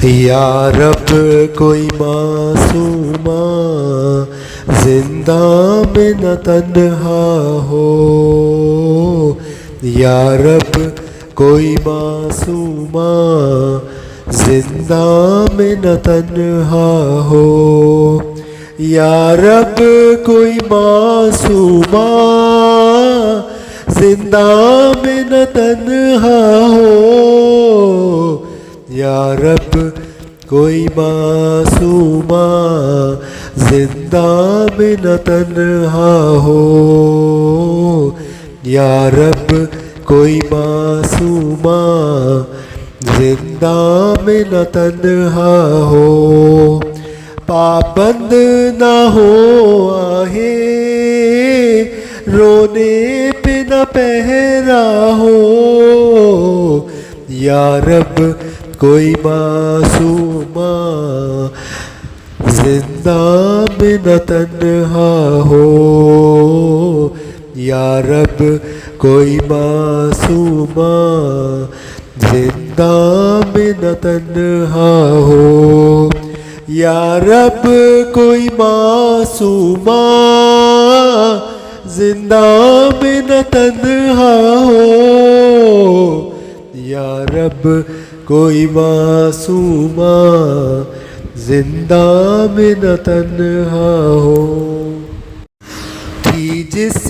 یا رب کوئی معصومہ زندہ میں نہ تنہا ہو، یا رب کوئی معصومہ زندہ میں نہ تنہا ہو، یا رب کوئی معصومہ زندہ میں نہ تنہا ہو، یا رب کوئی معصومہ زندہ میں نہ تنہا ہو، یا رب کوئی معصومہ زندہ میں نہ تنہا ہو، پابند نہ ہو آہے رونے پہ نہ پہرا ہو، یا رب کوئی معصومہ زندہ میں نہ تنہا ہو، یا رب کوئی معصومہ زندہ میں نہ تنہا ہو، یا رب کوئی معصومہ زندہ میں نہ تنہا ہو، یا رب کوئی معصومہ زندہ میں نہ تنہا ہو، تھی جس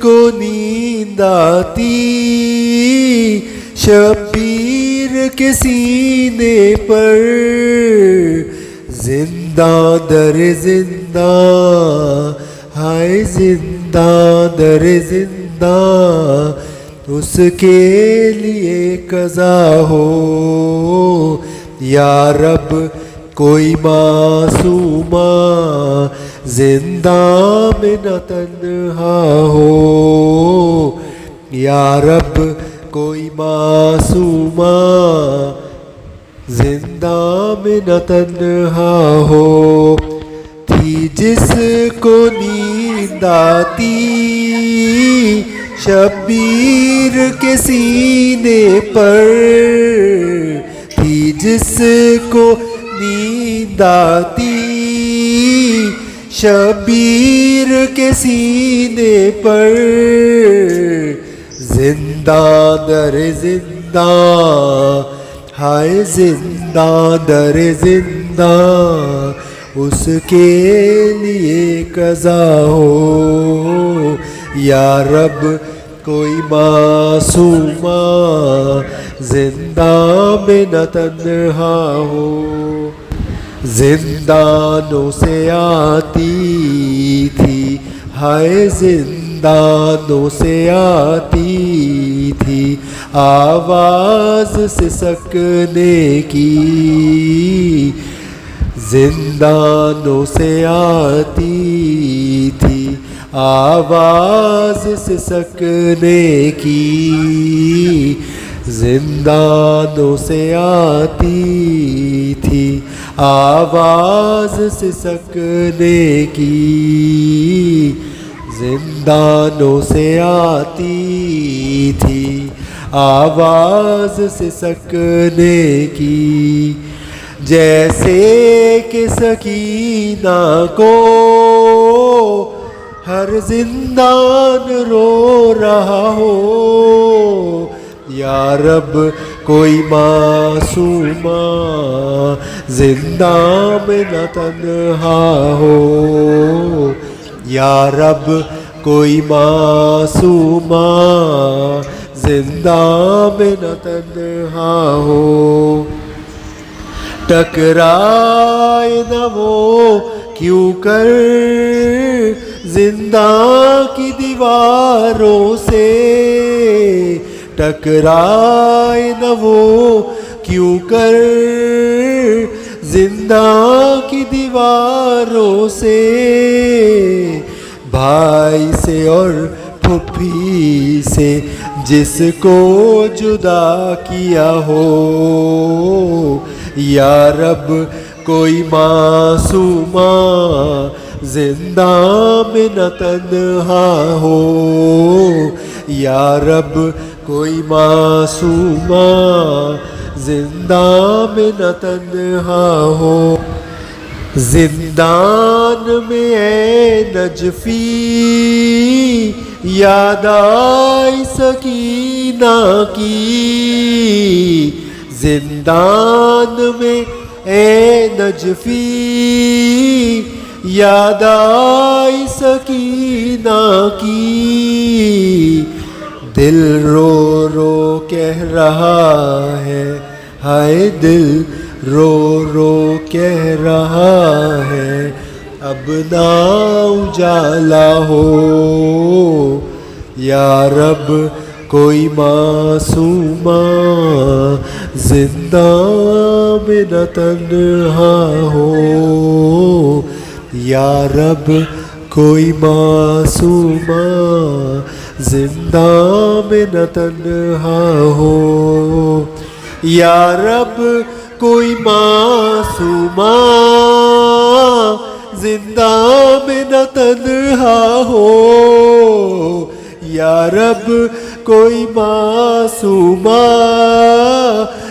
کو نیند آتی شبیر کے سینے پر، زندہ در زندہ ہائے زندہ در زندہ اس کے لیے قضا ہو، یا رب کوئی معصومہ زندہ میں نہ تنہا ہو، یا رب کوئی معصومہ زندہ میں نہ تنہا ہو، تھی جس کو نیند آتی شبیر کے سینے پر، تھی جس کو نیند آتی شبیر کے سینے پر، زندہ در زندہ ہائے زندہ در زندہ اس کے لیے قضا ہو، یا رب کوئی معصومہ زندہ میں نہ تنہا ہو، زندانوں سے آتی تھی ہائے زندانوں سے آتی تھی آواز سسکنے کی، زندانوں سے آتی تھی آواز سسکنے کی، زندانوں سے آتی تھی آواز سسکنے کی، زندانوں سے آتی تھی آواز سسکنے کی، جیسے کہ سکینہ کو ہر زندان رو رہا ہو، یا رب کوئی معصومہ زندہ میں نہ تنہا ہو، یا رب کوئی معصومہ زندہ میں نہ تنہا ہو، ٹکرائے نہ وہ کیوں کر زندہ کی دیواروں سے، ٹکرائے نہ وہ کیوں کر زندہ کی دیواروں سے، بھائی سے اور پھوپھی سے جس کو جدا کیا ہو، یا رب کوئی معصومہ زندہ میں نہ تنہا ہو، یا رب کوئی معصومہ زندان میں نہ تنہا ہو زندان میں اے نجفی یاد آئی سکینہ کی زندان میں اے نجفی یاد آئی سکینہ کی دل رو رو کہہ رہا ہے ہائے دل رو رو کہہ رہا ہے اب نہ اجالا ہو یا رب کوئی معصومہ زندان میں نہ تنہا ہو یا رب کوئی معصومہ زندان میں نہ تنہا ہو یا رب کوئی معصومہ زندان میں نہ تنہا ہو یا رب کوئی معصومہ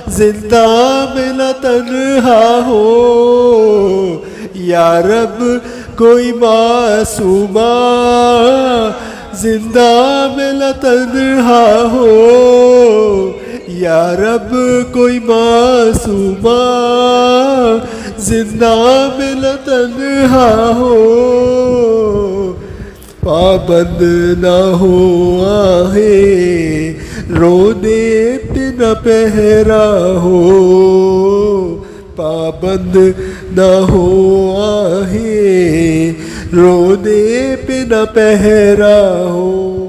زندان میں نہ تنہا ہو یا رب کوئی معصومہ زندان میں نہ تنہا ہو یا رب کوئی معصومہ زندان میں نہ تنہا ہو پابند نہ ہو آہیں رونے پہ نہ پہرا ہو پابند نہ ہو آہیں رونے پہ نہ پہرا ہو